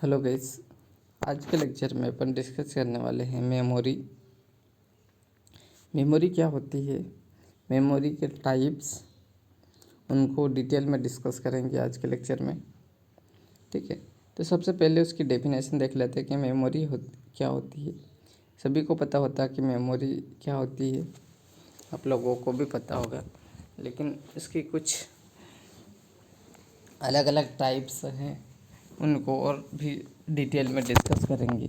Hello guys. आज के lecture में अपन डिस्कस करने वाले हैं मेमोरी। मेमोरी क्या होती है, मेमोरी के टाइप्स, उनको डिटेल में डिस्कस करेंगे आज के लेक्चर में। ठीक है, तो सबसे पहले उसकी डेफिनेशन देख लेते हैं कि मेमोरी क्या होती है। सभी को पता होता है कि मेमोरी क्या होती है, आप लोगों को भी पता होगा, लेकिन इसकी कुछ अलग अलग टाइप्स हैं, उनको और भी डिटेल में डिस्कस करेंगे।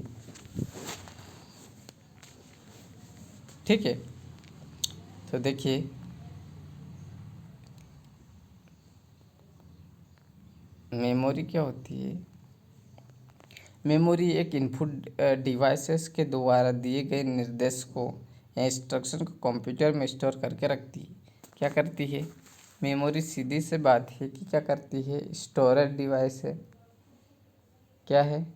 ठीक है, तो देखिए मेमोरी क्या होती है। मेमोरी एक इनपुट डिवाइसेस के द्वारा दिए गए निर्देश को या इंस्ट्रक्शन को कंप्यूटर में स्टोर करके रखती है। क्या करती है मेमोरी? सीधी से बात है कि क्या करती है, स्टोरेज डिवाइस है। क्या है?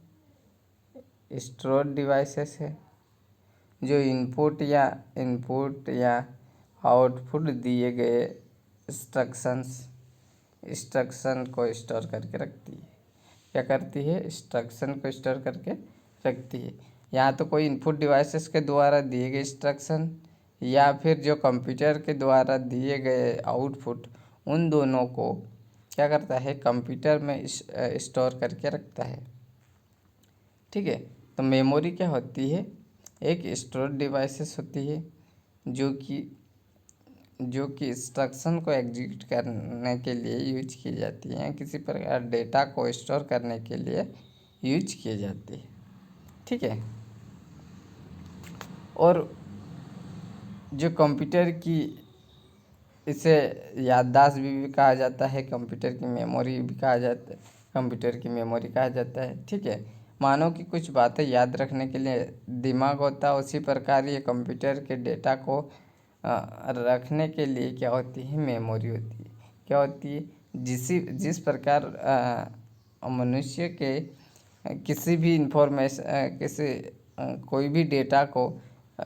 स्टोरेज डिवाइसेस है जो इनपुट या आउटपुट दिए गए इंस्ट्रक्शन को स्टोर करके रखती है। क्या करती है? इंस्ट्रक्शन को स्टोर करके रखती है। यहाँ तो कोई इनपुट डिवाइसेस के द्वारा दिए गए इंस्ट्रक्शन या फिर जो कंप्यूटर के द्वारा दिए गए आउटपुट, उन दोनों को क्या करता है, कंप्यूटर में स्टोर करके रखता है। ठीक है, तो मेमोरी क्या होती है? एक स्टोरेज डिवाइसेस होती है जो कि इंस्ट्रक्शन को एग्जीक्यूट करने के लिए यूज की जाती है, किसी प्रकार डेटा को स्टोर करने के लिए यूज किए जाती है। ठीक है, और जो कंप्यूटर की, इसे याददाश्त भी कहा जाता है, कंप्यूटर की मेमोरी भी कहा जाता है, कंप्यूटर की मेमोरी कहा जाता है। ठीक है, मानो कि कुछ बातें याद रखने के लिए दिमाग होता है, उसी प्रकार ये कंप्यूटर के डेटा को रखने के लिए क्या होती है, मेमोरी होती है। क्या होती है? जिस प्रकार मनुष्य के किसी भी इंफॉर्मेशन कोई भी डेटा को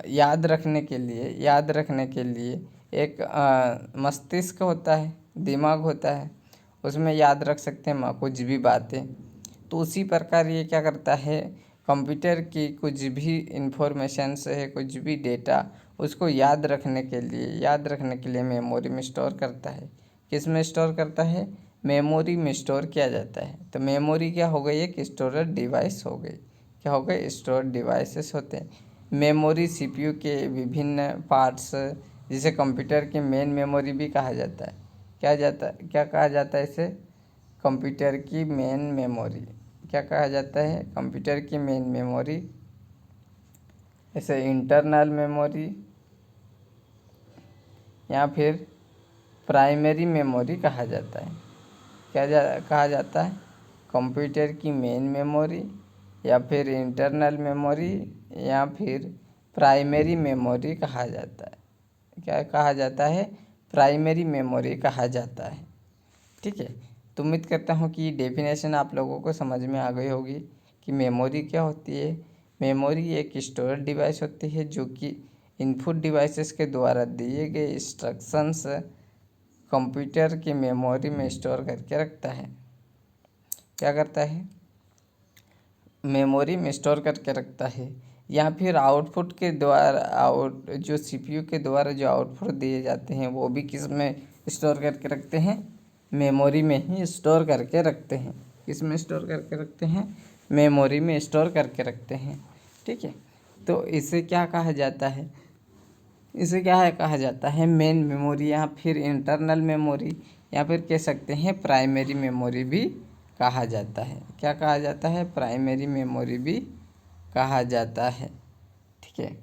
याद रखने के लिए एक मस्तिष्क होता है, दिमाग होता है, उसमें याद रख सकते हैं कुछ भी बातें। तो उसी प्रकार ये क्या करता है, कंप्यूटर की कुछ भी इंफॉर्मेशंस है, कुछ भी डेटा, उसको याद रखने के लिए मेमोरी में स्टोर करता है। किस में स्टोर करता है? मेमोरी में स्टोर किया जाता है। तो मेमोरी क्या हो गई? एक स्टोरेज डिवाइस हो गई। क्या हो गए? स्टोरेज डिवाइसेस होते हैं। मेमोरी सीपीयू के विभिन्न पार्ट्स, जिसे कंप्यूटर की मेन मेमोरी भी कहा जाता है। क्या कहा जाता है इसे? कंप्यूटर की मेन मेमोरी। क्या कहा जाता है? कंप्यूटर की मेन मेमोरी। इसे इंटरनल मेमोरी या फिर प्राइमरी मेमोरी कहा जाता है। कहा जाता है? कंप्यूटर की मेन मेमोरी या फिर इंटरनल मेमोरी या फिर प्राइमरी मेमोरी कहा जाता है। क्या कहा जाता है? प्राइमरी मेमोरी कहा जाता है। ठीक है, तो उम्मीद करता हूँ कि डेफिनेशन आप लोगों को समझ में आ गई होगी कि मेमोरी क्या होती है। मेमोरी एक स्टोरेज डिवाइस होती है जो कि इनपुट डिवाइसेस के द्वारा दिए गए इंस्ट्रक्शंस कंप्यूटर की मेमोरी में स्टोर करके रखता है। क्या करता है? मेमोरी में स्टोर करके रखता है, या फिर आउटपुट के द्वारा जो सीपीयू के द्वारा जो आउटपुट दिए जाते हैं वो भी किस में स्टोर करके रखते हैं? मेमोरी में ही स्टोर करके रखते हैं। किस में स्टोर करके रखते हैं? मेमोरी में स्टोर करके रखते हैं। ठीक है, तो इसे क्या कहा जाता है? इसे क्या है कहा जाता है? मेन मेमोरी या फिर इंटरनल मेमोरी या फिर कह सकते हैं प्राइमरी मेमोरी भी कहा जाता है। क्या कहा जाता है? प्राइमरी मेमोरी भी कहा जाता है। ठीक है,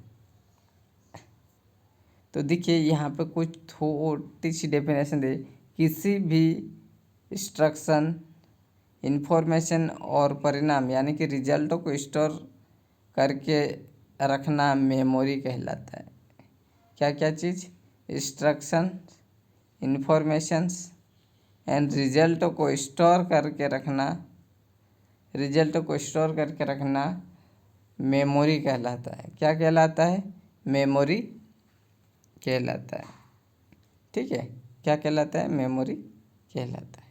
तो देखिए यहाँ पे कुछ थोड़ी सी डेफिनेशन दे। किसी भी इंस्ट्रक्शन, इंफॉर्मेशन और परिणाम यानी कि रिजल्टों को स्टोर करके रखना मेमोरी कहलाता है। क्या क्या चीज़? इंस्ट्रक्शन, इंफॉर्मेशंस एंड रिजल्टों को स्टोर करके रखना मेमोरी कहलाता है। क्या कहलाता है? मेमोरी कहलाता है। ठीक है, क्या कहलाता है? मेमोरी कहलाता है।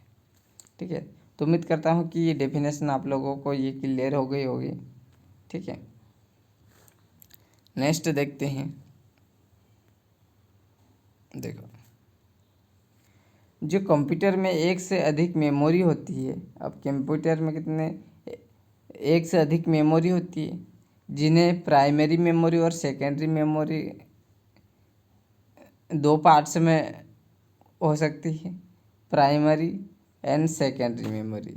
ठीक है, तो उम्मीद करता हूँ कि ये डेफिनेशन आप लोगों को ये क्लियर हो गई होगी। ठीक है, नेक्स्ट देखते हैं। देखो, जो कंप्यूटर में एक से अधिक मेमोरी होती है, अब कंप्यूटर में कितने एक से अधिक मेमोरी होती है, जिन्हें प्राइमरी मेमोरी और सेकेंडरी मेमोरी दो पार्ट्स में हो सकती है, प्राइमरी एंड सेकेंडरी मेमोरी।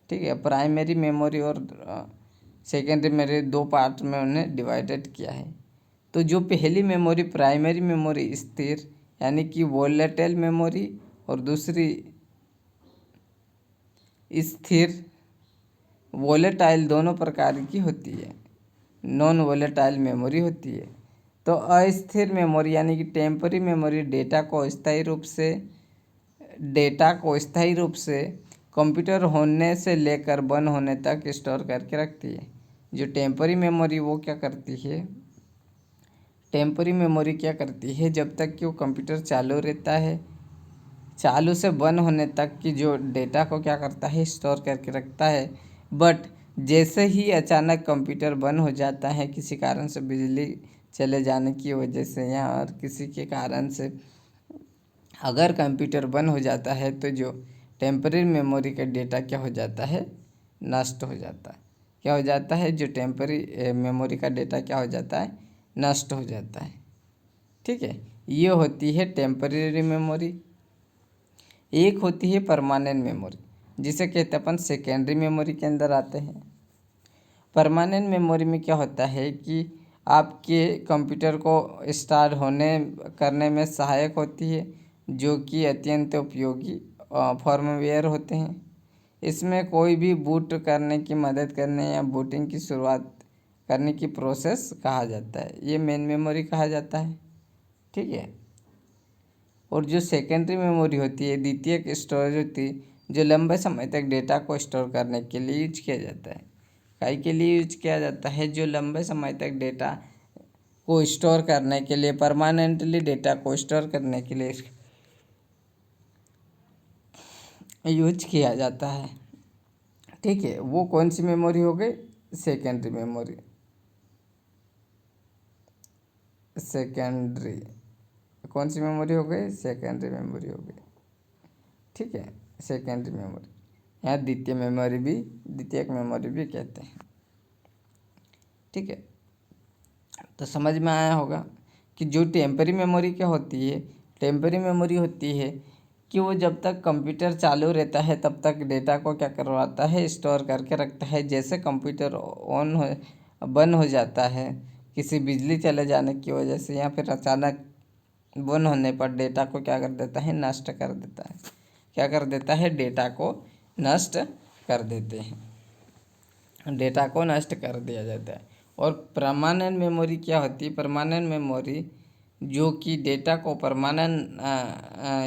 ठीक है, प्राइमरी मेमोरी और सेकेंडरी मेमोरी दो पार्ट में उन्हें डिवाइडेड किया है। तो जो पहली मेमोरी प्राइमरी मेमोरी स्थिर यानी कि वोलेटाइल मेमोरी और दूसरी स्थिर वोलेटाइल दोनों प्रकार की होती है, नॉन वोलेटाइल मेमोरी होती है। तो अस्थिर मेमोरी यानी कि टेम्पररी मेमोरी डेटा को स्थायी रूप से कंप्यूटर होने से लेकर बंद होने तक स्टोर करके रखती है। जो टेम्पररी मेमोरी वो क्या करती है, टेम्पररी मेमोरी क्या करती है, जब तक कि वो कंप्यूटर चालू रहता है, चालू से बंद होने तक की जो डेटा को क्या करता है, स्टोर करके रखता है। बट जैसे ही अचानक कंप्यूटर बंद हो जाता है, किसी कारण से बिजली चले जाने की वजह से या और किसी के कारण से अगर कंप्यूटर बंद हो जाता है, तो जो टेम्पररी मेमोरी का डेटा क्या हो जाता है, नष्ट हो जाता है। क्या हो जाता है, जो टेम्पररी मेमोरी का डेटा क्या हो जाता है, नष्ट हो जाता है। ठीक है, ये होती है टेम्पररी मेमोरी। एक होती है परमानेंट मेमोरी, जिसे कहते हैं अपन सेकेंडरी मेमोरी के अंदर आते हैं। परमानेंट मेमोरी में क्या होता है कि आपके कंप्यूटर को स्टार्ट होने करने में सहायक होती है, जो कि अत्यंत उपयोगी फर्मवेयर होते हैं। इसमें कोई भी बूट करने की मदद करने या बूटिंग की शुरुआत करने की प्रोसेस कहा जाता है, ये मेन मेमोरी कहा जाता है। ठीक है, और जो सेकेंडरी मेमोरी होती है, द्वितीयक स्टोरेज होती है, जो लंबे समय तक डेटा को स्टोर करने के लिए यूज किया जाता है। काहे के लिए यूज किया जाता है, जो लंबे समय तक डेटा को स्टोर करने के लिए, परमानेंटली डेटा को स्टोर करने के लिए यूज किया जाता है। ठीक है, वो कौन सी मेमोरी हो गई, सेकेंडरी मेमोरी। सेकेंडरी कौन सी मेमोरी हो गई, सेकेंडरी मेमोरी हो गई। ठीक है, सेकेंडरी मेमोरी, यहाँ द्वितीयक मेमोरी भी कहते हैं। ठीक है, तो समझ में आया होगा कि जो टेम्पररी मेमोरी क्या होती है, टेम्पररी मेमोरी होती है कि वो जब तक कंप्यूटर चालू रहता है तब तक डेटा को क्या करवाता है, स्टोर करके रखता है। जैसे कंप्यूटर बंद हो जाता है किसी बिजली चले जाने की वजह से या फिर अचानक बंद होने पर डेटा को क्या कर देता है, नष्ट कर देता है। क्या कर देता है, डेटा को नष्ट कर देते हैं, डेटा को नष्ट कर दिया जाता है। और परमानेंट मेमोरी क्या होती है, परमानेंट मेमोरी जो कि डेटा को परमानेंट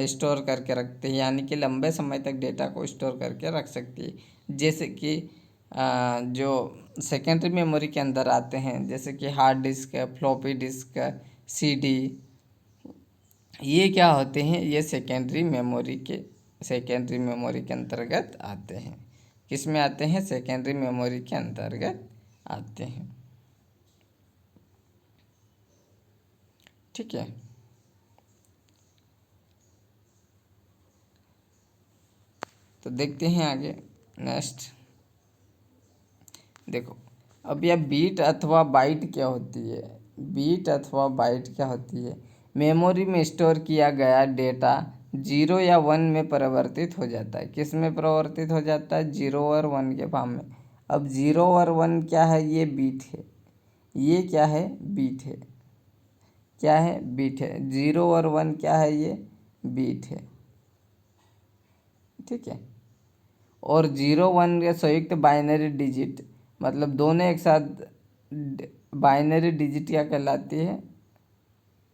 स्टोर करके रखते हैं, यानी कि लंबे समय तक डेटा को स्टोर करके रख सकती है। जैसे कि जो सेकेंडरी मेमोरी के अंदर आते हैं, जैसे कि hard disk, floppy disk, CD, ये क्या होते हैं, ये सेकेंडरी मेमोरी के अंतर्गत आते हैं। किस में आते हैं, सेकेंडरी मेमोरी के अंतर्गत आते हैं। ठीक है, तो देखते हैं आगे नेक्स्ट। देखो, अब यह बीट अथवा बाइट क्या होती है, बीट अथवा बाइट क्या होती है, मेमोरी में स्टोर किया गया डेटा 0 या 1 में परिवर्तित हो जाता है। किस में परिवर्तित हो जाता है, 0 और 1 के फॉर्म में। अब 0 और 1 क्या है, ये बीट है, ये क्या है, बीट है, क्या है, बीट है। 0 और 1 क्या है, ये बीट है। ठीक है, और 0 1 के संयुक्त बाइनरी डिजिट, मतलब दोनों एक साथ बाइनरी डिजिट क्या कहलाती है,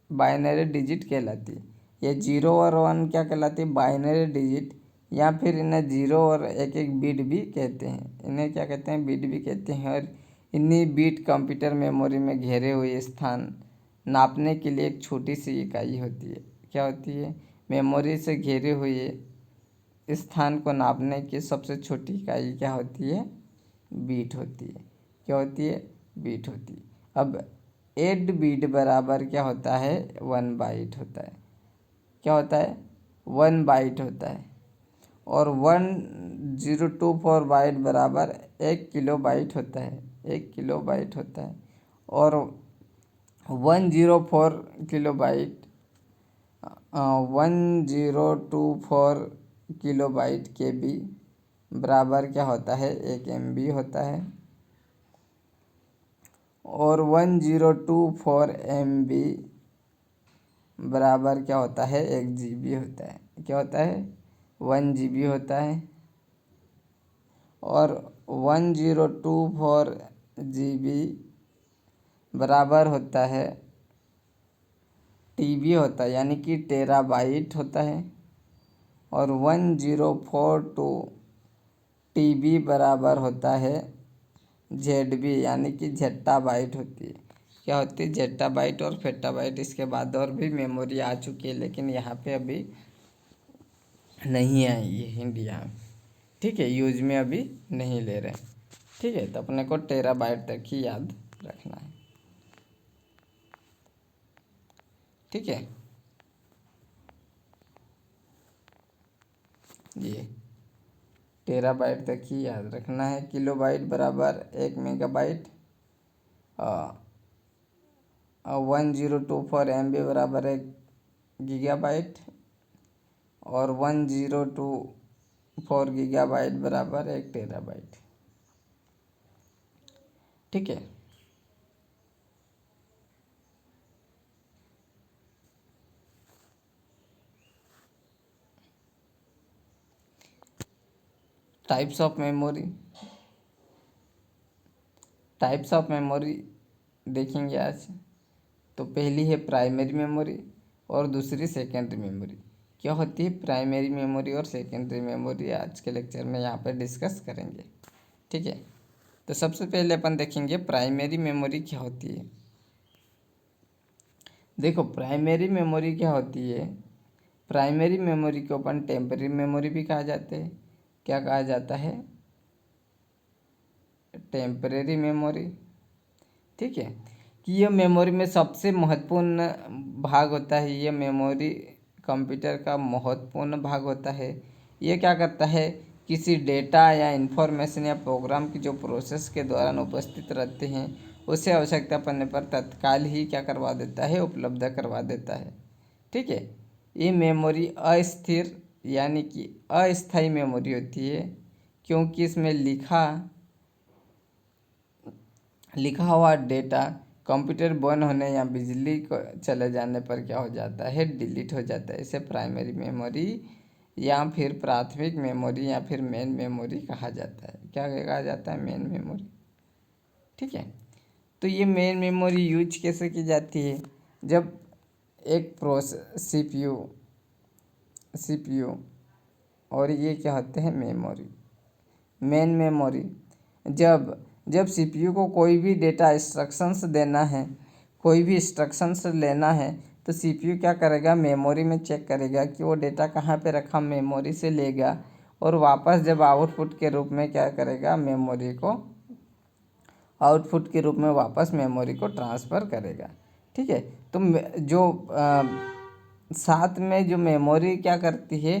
बाइनरी डिजिट कहलाती है। ये 0 और 1 क्या कहलाती है, बाइनरी डिजिट, या फिर इन्हें 0 और एक एक बीट भी कहते हैं। इन्हें क्या कहते हैं, बीट भी कहते हैं। और इन्हीं बीट कंप्यूटर मेमोरी में घेरे हुए स्थान नापने के लिए एक छोटी सी इकाई होती है। क्या होती है, मेमोरी से घेरे हुए स्थान को नापने की सबसे छोटी इकाई क्या होती है? बीट होती है। क्या होती है? बीट होती है। अब 8 बीट बराबर क्या होता है? 1 बाइट होता है। क्या होता है? 1 बाइट होता है। और 1024 बाइट बराबर 1 किलो बाइट होता है। 1 किलो बाइट होता है। और 104 किलो बाइट 1024 किलो बाइट के बी बराबर क्या होता है? 1 MB होता है। और 1024 MB बराबर क्या होता है? 1 GB होता है। क्या होता है? 1 GB होता है। और 1024 GB बराबर होता है TB होता है, यानी कि टेराबाइट होता है। और 1042 TB बराबर होता है ZB, यानी कि जेट्टाबाइट होती है। क्या होती है? जेट्टाबाइट और पेट्टाबाइट। इसके बाद और भी मेमोरी आ चुकी है, लेकिन यहाँ पे अभी नहीं आई है इंडिया में। ठीक है, यूज में अभी नहीं ले रहे। ठीक है, तो अपने को टेराबाइट तक ही याद रखना है। ठीक है, ये टेराबाइट तक ही याद रखना है। किलोबाइट बराबर 1 मेगाबाइट। 1024 MB बराबर 1 गीगाबाइट। और 1024 गीगाबाइट बराबर 1 टेराबाइट। ठीक है, types of memory. Types of memory देखेंगे आज। तो पहली है प्राइमरी मेमोरी और दूसरी सेकेंडरी मेमोरी। क्या होती है प्राइमरी मेमोरी और सेकेंडरी मेमोरी? आज के लेक्चर में यहाँ पर डिस्कस करेंगे। ठीक है, तो सबसे पहले अपन देखेंगे प्राइमरी मेमोरी क्या होती है। देखो, प्राइमरी मेमोरी क्या होती है? प्राइमरी मेमोरी को अपन टेम्पररी मेमोरी भी कहा जाता है। क्या कहा जाता है? Temporary memory. ठीक है, कि यह मेमोरी में सबसे महत्वपूर्ण भाग होता है। यह मेमोरी कंप्यूटर का महत्वपूर्ण भाग होता है। यह क्या करता है? किसी डेटा या इंफॉर्मेशन या प्रोग्राम की जो प्रोसेस के दौरान उपस्थित रहते हैं, उसे आवश्यकता पड़ने पर तत्काल ही क्या करवा देता है? उपलब्ध करवा देता है। ठीक है, ये मेमोरी अस्थिर यानी कि अस्थायी मेमोरी होती है, क्योंकि इसमें लिखा हुआ डेटा कंप्यूटर बंद होने या बिजली को चले जाने पर क्या हो जाता है? डिलीट हो जाता है। इसे प्राइमरी मेमोरी या फिर प्राथमिक मेमोरी या फिर मेन मेमोरी कहा जाता है। क्या कहा जाता है? Main memory. ठीक है, तो ये मेन मेमोरी यूज कैसे की जाती है? जब एक प्रोसेस सीपीयू और ये क्या होते हैं? Memory, main memory. जब जब सीपीयू को कोई भी डेटा इंस्ट्रक्शंस देना है, कोई भी इंस्ट्रक्शंस लेना है, तो सीपीयू क्या करेगा? मेमोरी में चेक करेगा कि वो डेटा कहाँ पे रखा, मेमोरी से लेगा और वापस जब आउटपुट के रूप में क्या करेगा? आउटपुट के रूप में वापस मेमोरी को ट्रांसफ़र करेगा। ठीक है, तो जो साथ में जो मेमोरी क्या करती है?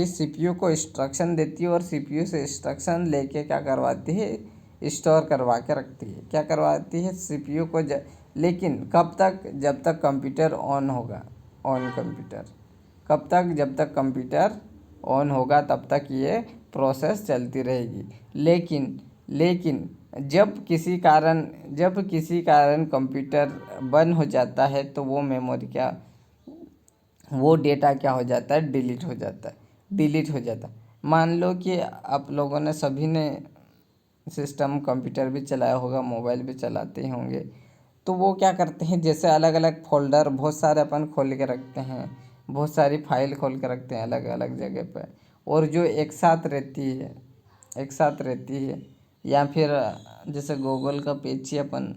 सीपीयू को इंस्ट्रक्शन देती है और सीपीयू से इंस्ट्रक्शन लेके क्या करवाती है? स्टोर करवा के रखती है। क्या करवाती है? सीपीयू को लेकिन कब तक? जब तक कंप्यूटर ऑन होगा। ऑन कंप्यूटर कब तक? जब तक कंप्यूटर ऑन होगा तब तक ये प्रोसेस चलती रहेगी। लेकिन जब किसी कारण कंप्यूटर बंद हो जाता है, तो वो डेटा क्या हो जाता है? डिलीट हो जाता है। मान लो कि आप लोगों ने सभी ने सिस्टम कंप्यूटर भी चलाया होगा, मोबाइल भी चलाते ही होंगे। तो वो क्या करते हैं? जैसे अलग अलग फोल्डर बहुत सारे अपन खोल के रखते हैं, बहुत सारी फाइल खोल के रखते हैं अलग अलग जगह पर, और जो एक साथ रहती है या फिर जैसे गूगल का पेज ही अपन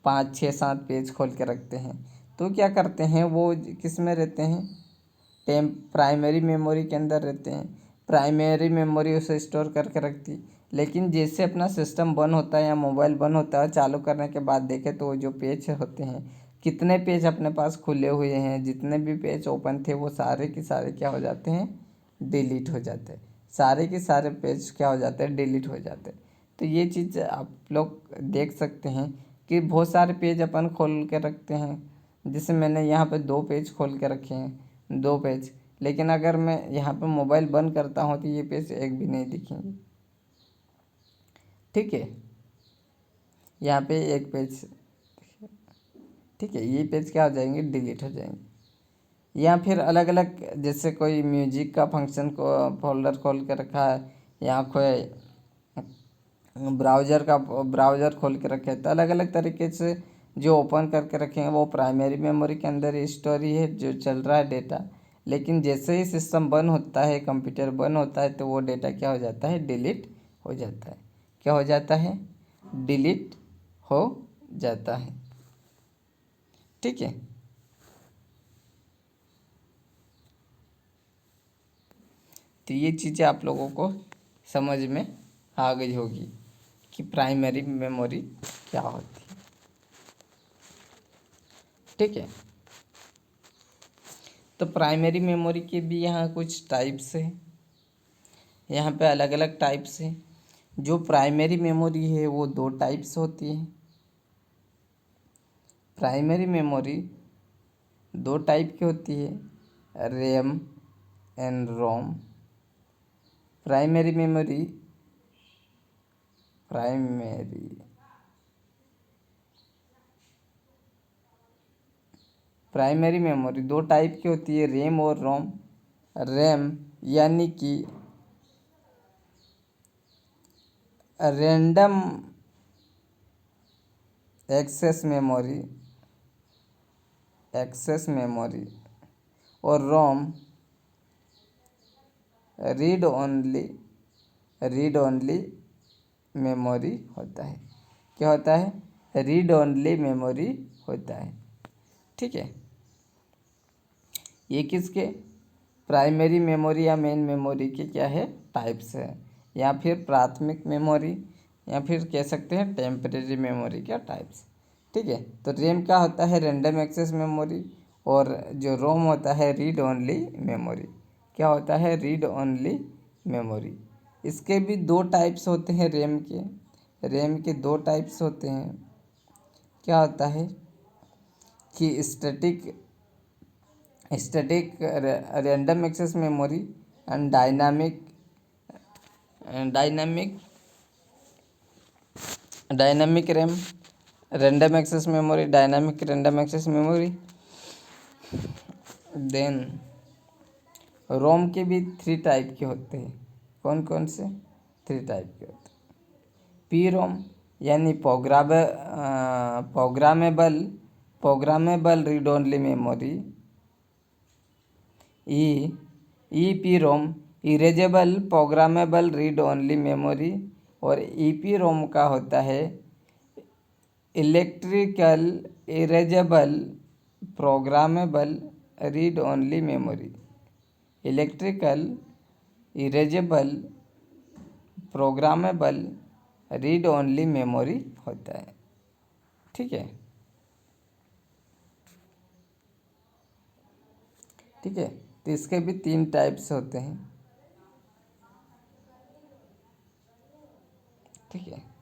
5 6 7 पेज खोल के रखते हैं, तो क्या करते हैं? वो किस में रहते हैं? प्राइमरी मेमोरी के अंदर रहते हैं। प्राइमरी मेमोरी उसे स्टोर करके रखती। लेकिन जैसे अपना सिस्टम बंद होता है या मोबाइल बंद होता है, चालू करने के बाद देखें तो जो पेज होते हैं, कितने पेज अपने पास खुले हुए हैं, जितने भी पेज ओपन थे वो सारे के सारे क्या हो जाते हैं, डिलीट हो जाते हैं। सारे के सारे पेज क्या हो जाते हैं, डिलीट हो जाते हैं। तो ये चीज़ आप लोग देख सकते हैं कि बहुत सारे पेज अपन खोल के रखते हैं। जैसे मैंने यहाँ पे 2 पेज खोल के रखे हैं, 2 पेज। लेकिन अगर मैं यहाँ पे मोबाइल बंद करता हूँ तो ये पेज एक भी नहीं दिखेंगे। ठीक है, यहाँ पे एक पेज, ठीक है, ये पेज क्या हो जाएंगे, डिलीट हो जाएंगे। या फिर अलग अलग, जैसे कोई म्यूजिक का फंक्शन को फोल्डर खोल के रखा है, या कोई ब्राउज़र खोल के रखे हैं, तो अलग अलग तरीके से जो ओपन करके रखे हैं वो प्राइमरी मेमोरी के अंदर स्टोरी है जो चल रहा है डेटा। लेकिन जैसे ही सिस्टम बंद होता है, कंप्यूटर बंद होता है, तो वो डेटा क्या हो जाता है, डिलीट हो जाता है। क्या हो जाता है, डिलीट हो जाता है। ठीक है, तो ये चीज़ें आप लोगों को समझ में आ गई होगी कि प्राइमरी मेमोरी क्या होती है। ठीक है, तो प्राइमरी मेमोरी के भी यहाँ कुछ टाइप्स हैं। यहाँ पे अलग अलग टाइप्स हैं। जो प्राइमरी मेमोरी है वो 2 टाइप्स होती है। प्राइमरी मेमोरी 2 टाइप की होती है, RAM and ROM. Primary memory primary primary memory 2 type की होती है, रैम और रोम। रैम यानी कि रैंडम एक्सेस मेमोरी और रोम रीड ओनली मेमोरी होता है। क्या होता है, रीड ओनली मेमोरी होता है। ठीक है, ये किसके, प्राइमरी मेमोरी या मेन मेमोरी के क्या है, टाइप्स है, या फिर प्राथमिक मेमोरी, या फिर कह सकते हैं टेम्परेरी मेमोरी का टाइप्स। ठीक है, तो रैम क्या होता है, रैंडम एक्सेस मेमोरी, और जो रोम होता है रीड ओनली मेमोरी। क्या होता है, रीड ओनली मेमोरी। इसके भी 2 टाइप्स होते हैं, रैम के 2 टाइप्स होते हैं। क्या होता है कि static random access memory and dynamic RAM, random access memory, dynamic random access memory. Then ROM के भी 3 टाइप के होते हैं। कौन कौन से, 3 टाइप के होते हैं। पी रोम यानी programmable read only memory. E P ROM erasable programmable read only memory. और ई पी रोम का होता है electrical erasable programmable read only memory. Electrical erasable programmable read only memory होता है। ठीक है, ठीक है, तो इसके भी 3 टाइप्स होते हैं। ठीक है।